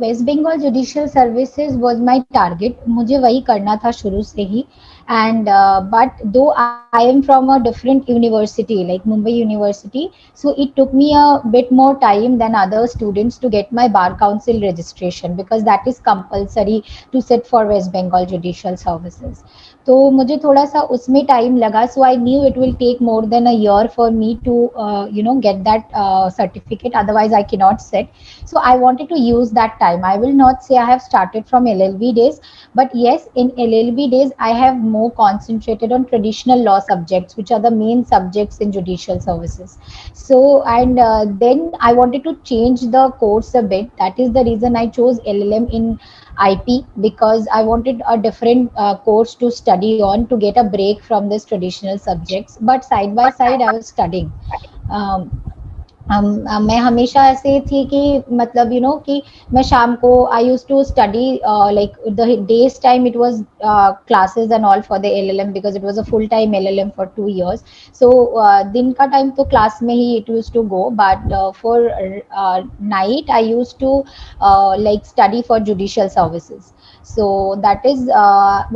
Waste Bengal judicial services was my target, मुझे वही करना था शुरू से ही. एंड बट दो I am from a different university like Mumbai university, so it took me a bit more time than other students to get my bar council registration because that is compulsory to sit for West Bengal judicial services. तो मुझे थोड़ा सा उसमें time लगा, so I knew it will take more than a year for me to get that certificate, otherwise I cannot set सेट. So I wanted to use that time. I will not say I have started from LLB days, but yes, in LLB days I have more concentrated on traditional law subjects, which are the main subjects in judicial services. So and then I wanted to change the course a bit. That is the reason I chose LLM in IP, because I wanted a different course to study on to get a break from this traditional subjects. But side by side I was studying. Um, मैं हमेशा ऐसे थी कि मतलब कि मैं शाम को I use to study like the days time it was classes and all for the LLM because it was a full time LLM for 2 years. So दिन का टाइम तो क्लास में ही it use to go, but for night I use to like study for judicial services. So that is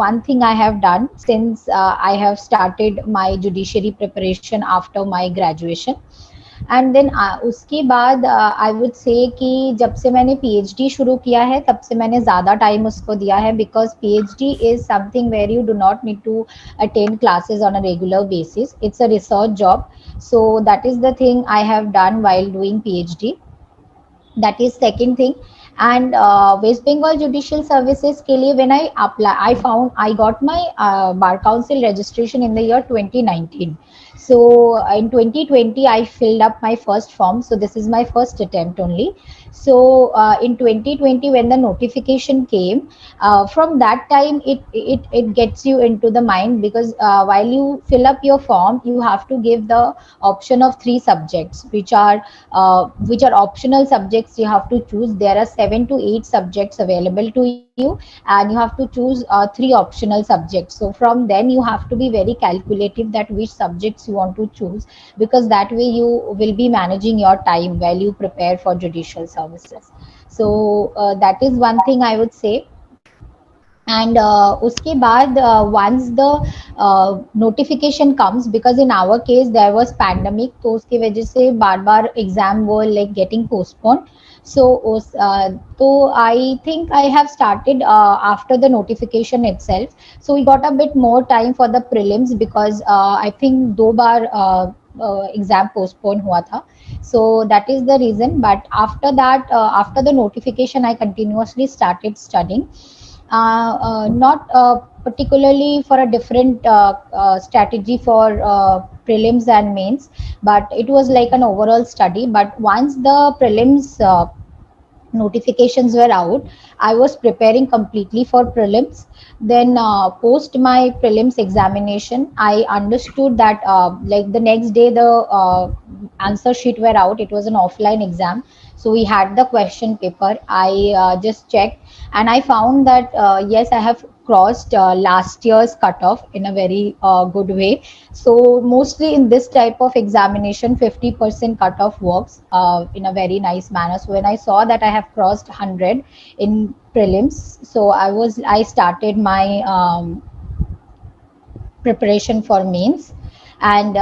one thing I have done since I have started my judiciary preparation after my graduation. And then उसके बाद I would say कि जब से मैंने PhD शुरू किया है तब से मैंने ज़्यादा टाइम उसको दिया है, because PhD is something where you do not need to attend classes on a regular basis. It's a research job. So that is the thing I have done while doing PhD. That is second thing. And West Bengal Judicial Services के लिए when I apply, I got my bar council registration in the year 2019. So in 2020 I filled up my first form, so this is my first attempt only. So in 2020 when the notification came, from that time it gets you into the mind, because while you fill up your form you have to give the option of three subjects which are optional subjects you have to choose. There are 7 to 8 subjects available to you, and you have to choose three optional subjects. So from then you have to be very calculative that which subjects you want to choose, because that way you will be managing your time while you prepare for judicial services. So that is one thing I would say. And उसके बाद once the notification comes, because in our case there was pandemic, तो उसकी वजह से बार बार exam were like getting postponed. So तो I think I have started after the notification itself. So we got a bit more time for the prelims, because I think दो बार exam postpone हुआ था. So that is the reason. But after that, after the notification I continuously started studying, not particularly for a different strategy for prelims and mains, but it was like an overall study. But once the prelims notifications were out, I was preparing completely for prelims. Then post my prelims examination, I understood that like the next day the answer sheet were out. It was an offline exam, so we had the question paper. I just checked, and I found that yes, I have crossed last year's cutoff in a very good way. So mostly in this type of examination, 50% cutoff works in a very nice manner. So when I saw that I have crossed 100 in prelims, so I started my preparation for mains. And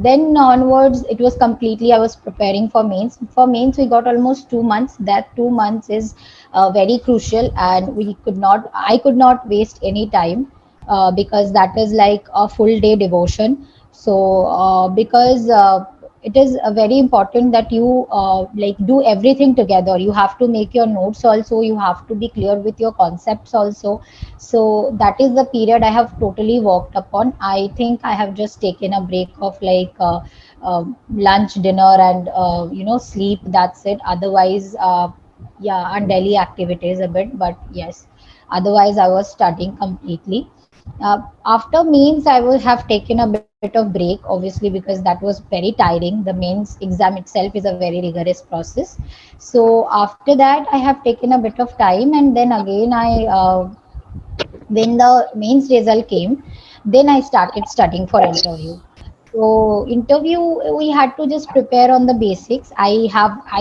then onwards it was completely I was preparing for mains. For mains we got almost 2 months. That 2 months is very crucial, and I could not waste any time, because that is like a full day devotion. So because it is very important that you like do everything together. You have to make your notes also, you have to be clear with your concepts also. So that is the period I have totally worked upon. I think I have just taken a break of like lunch, dinner, and sleep. That's it. Otherwise, yeah, and daily activities a bit. But yes, otherwise I was studying completely. After mains, I would have taken a bit of break, obviously, because that was very tiring. The mains exam itself is a very rigorous process. So after that, I have taken a bit of time, and then again, when the mains result came, then I started studying for interview. So interview, we had to just prepare on the basics. I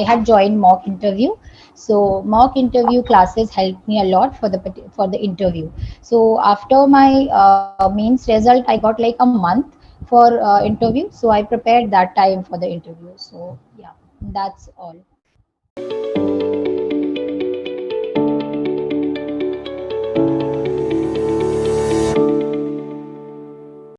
had joined mock interview, so mock interview classes helped me a lot for for the interview. So after my mains result, I got like a month for interview. So I prepared that time for the interview. So yeah, that's all.